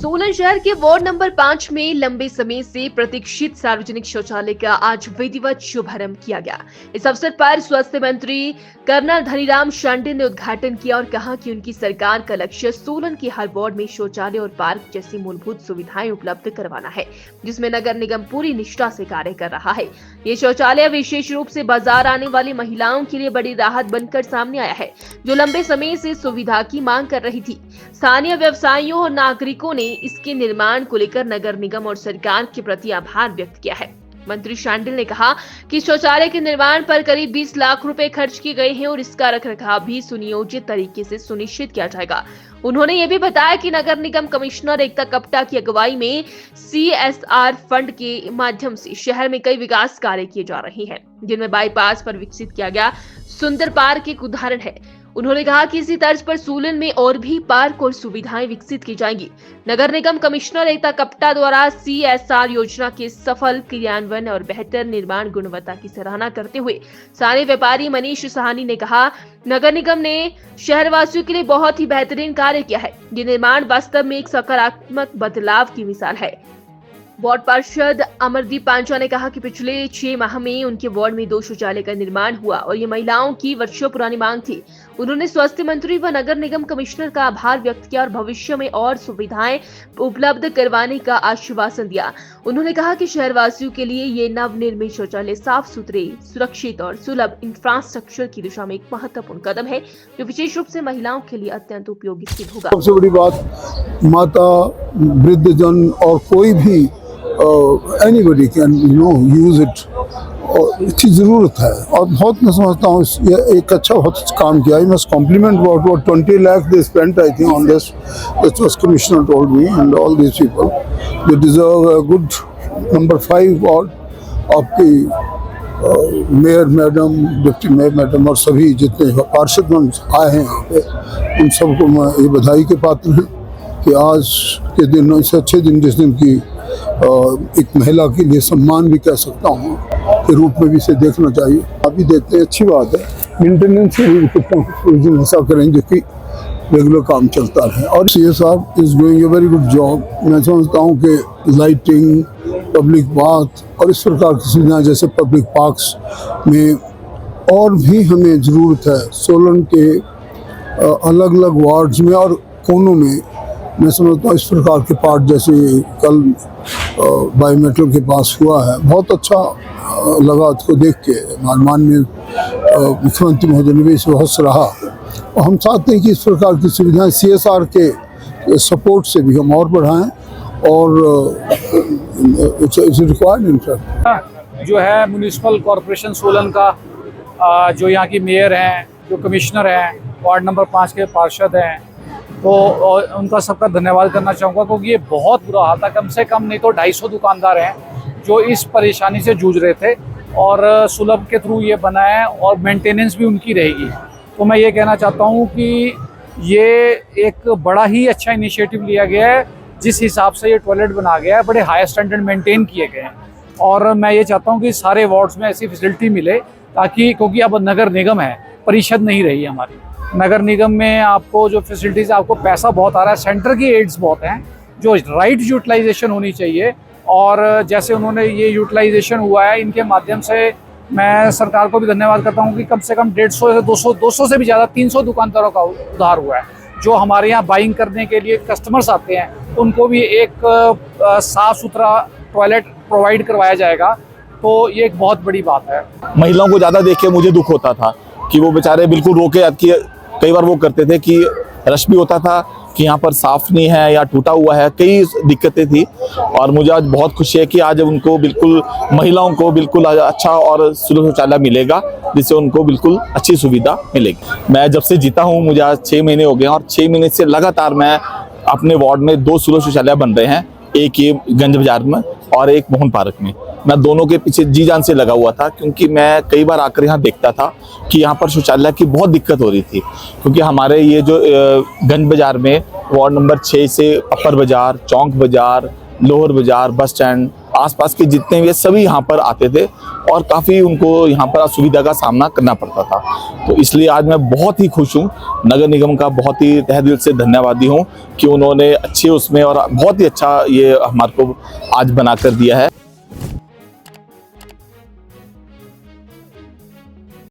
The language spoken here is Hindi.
सोलन शहर के वार्ड नंबर 5 में लंबे समय से प्रतीक्षित सार्वजनिक शौचालय का आज विधिवत शुभारंभ किया गया। इस अवसर पर स्वास्थ्य मंत्री कर्नल धनीराम शांडिल ने उद्घाटन किया और कहा कि उनकी सरकार का लक्ष्य सोलन के हर वार्ड में शौचालय और पार्क जैसी मूलभूत सुविधाएं उपलब्ध करवाना है, जिसमें नगर निगम पूरी निष्ठा से कार्य कर रहा है। ये शौचालय विशेष रूप से बाजार आने वाली महिलाओं के लिए बड़ी राहत बनकर सामने आया है, जो लंबे समय से सुविधा की मांग कर रही थी। स्थानीय व्यवसायियों और नागरिकों ने इसके निर्माण को लेकर नगर निगम और सरकार के प्रति आभार व्यक्त किया है। मंत्री शांडिल ने कहा कि शौचालय के निर्माण पर करीब 20 लाख रुपए खर्च किए गए हैं और इसका रखरखाव भी सुनियोजित तरीके से सुनिश्चित किया जाएगा। उन्होंने ये भी बताया कि नगर निगम कमिश्नर एकता कपटा की अगुवाई में CSR फंड के माध्यम से शहर में कई विकास कार्य किए जा रहे हैं, जिनमें बाईपास पर विकसित किया गया सुंदर पार्क एक उदाहरण है। उन्होंने कहा कि इसी तर्ज पर सोलन में और भी पार्क और सुविधाएं विकसित की जाएंगी। नगर निगम कमिश्नर एकता कपटा द्वारा CSR योजना के सफल क्रियान्वयन और बेहतर निर्माण गुणवत्ता की सराहना करते हुए स्थानीय व्यापारी मनीष साहनी ने कहा, नगर निगम ने शहरवासियों के लिए बहुत ही बेहतरीन कार्य किया है। ये निर्माण वास्तव में एक सकारात्मक बदलाव की मिसाल है। वार्ड पार्षद अमरदीप पांचा ने कहा कि पिछले 6 माह में उनके वार्ड में 2 शौचालय का निर्माण हुआ और ये महिलाओं की वर्षों पुरानी मांग थी। उन्होंने स्वास्थ्य मंत्री व नगर निगम कमिश्नर का आभार व्यक्त किया और भविष्य में और सुविधाएं उपलब्ध करवाने का आश्वासन दिया। उन्होंने कहा कि शहरवासियों के लिए ये नवनिर्मित शौचालय साफ सुथरे, सुरक्षित और सुलभ इंफ्रास्ट्रक्चर की दिशा में एक महत्वपूर्ण कदम है, जो विशेष रूप से महिलाओं के लिए अत्यंत उपयोगी सिद्ध होगा। सबसे बड़ी बात, माता, वृद्धजन और कोई भी anybody can use it, और इसकी ज़रूरत है। और बहुत मैं समझता हूँ ये एक अच्छा बहुत काम किया। I must compliment what 20 lakh they spent I think on this. That was commissioner told me, and all these people they deserve a good number 5 ward. आपकी mayor madam, deputy mayor madam और सभी जितने पार्षद आए हैं यहाँ पे, उन सबको मैं ये बधाई के पात्र हैं कि आज के दिन, इससे अच्छे दिन जिस दिन की एक महिला के लिए सम्मान भी कह सकता हूँ के रूप में भी इसे देखना चाहिए। अभी देखते हैं, अच्छी बात है। मेंटेनेंस से भी कुछ ऐसा करें जो कि रेगुलर काम चलता रहे। और CSR is doing a very good job. मैं समझता हूँ कि लाइटिंग, पब्लिक बाथ और इस प्रकार की सुविधाएं जैसे पब्लिक पार्क्स में और भी हमें ज़रूरत है। सोलन के अलग अलग वार्ड्स में और कोनों में मैं समझता हूँ इस प्रकार के पार्ट जैसे कल बायोमेट्रो के पास हुआ है, बहुत अच्छा लगा उसको देख के। माननीय मुख्यमंत्री महोदय ने भी इसे बहुत सराहा और हम चाहते हैं कि इस प्रकार की सुविधाएं CSR के सपोर्ट से भी हम और बढ़ाएं और इट्स रिक्वायर्ड इनफैक्ट। जो है म्युनिसिपल कॉरपोरेशन सोलन का जो यहाँ की मेयर हैं, जो कमिश्नर हैं, वार्ड नंबर 5 के पार्षद हैं, तो उनका सबका धन्यवाद करना चाहूँगा, क्योंकि ये बहुत बुरा हाल था। कम से कम नहीं तो 250 दुकानदार हैं जो इस परेशानी से जूझ रहे थे और सुलभ के थ्रू ये बना है और मेंटेनेंस भी उनकी रहेगी। तो मैं ये कहना चाहता हूँ कि ये एक बड़ा ही अच्छा इनिशिएटिव लिया गया है। जिस हिसाब से ये टॉयलेट बना गया है, बड़े हाई स्टैंडर्ड मेंटेन किए गए हैं और मैं ये चाहता हूँ कि सारे वार्ड्स में ऐसी फैसिलिटी मिले, ताकि क्योंकि अब नगर निगम है, परिषद नहीं रही हमारी। नगर निगम में आपको जो फैसिलिटीज़, आपको पैसा बहुत आ रहा है, सेंटर की एड्स बहुत हैं, जो राइट यूटिलाइजेशन होनी चाहिए। और जैसे उन्होंने ये यूटिलाइजेशन हुआ है, इनके माध्यम से मैं सरकार को भी धन्यवाद करता हूँ कि कम से कम 150 से 200 से भी ज़्यादा 300 दुकानदारों का उधार हुआ है। जो हमारे यहाँ बाइंग करने के लिए कस्टमर्स आते हैं, उनको भी एक साफ़ सुथरा टॉयलेट प्रोवाइड करवाया जाएगा। तो ये एक बहुत बड़ी बात है। महिलाओं को ज़्यादा देख के मुझे दुख होता था कि वो बेचारे बिल्कुल रोके, कई बार वो करते थे कि रश भी होता था कि यहाँ पर साफ नहीं है या टूटा हुआ है, कई दिक्कतें थी। और मुझे आज बहुत खुशी है कि आज उनको बिल्कुल, महिलाओं को बिल्कुल अच्छा और सुलभ शौचालय मिलेगा, जिससे उनको बिल्कुल अच्छी सुविधा मिलेगी। मैं जब से जीता हूँ, मुझे आज 6 महीने हो गए और 6 महीने से लगातार मैं अपने वार्ड में 2 सुलभ शौचालय बन रहे हैं, एक ये गंज बाजार में और एक मोहन पार्क में। मैं दोनों के पीछे जी जान से लगा हुआ था, क्योंकि मैं कई बार आकर यहाँ देखता था कि यहाँ पर शौचालय की बहुत दिक्कत हो रही थी। क्योंकि हमारे ये जो गंज बाजार में वार्ड नंबर 6 से अपर बाजार, चौक बाजार, लोअर बाजार, बस स्टैंड आसपास के जितने भी सभी यहाँ पर आते थे और काफ़ी उनको यहाँ पर असुविधा का सामना करना पड़ता था। तो इसलिए आज मैं बहुत ही खुश हूँ, नगर निगम का बहुत ही तहे दिल से धन्यवादी हूँ कि उन्होंने अच्छे उसमें और बहुत ही अच्छा ये हमारे को आज बना कर दिया है।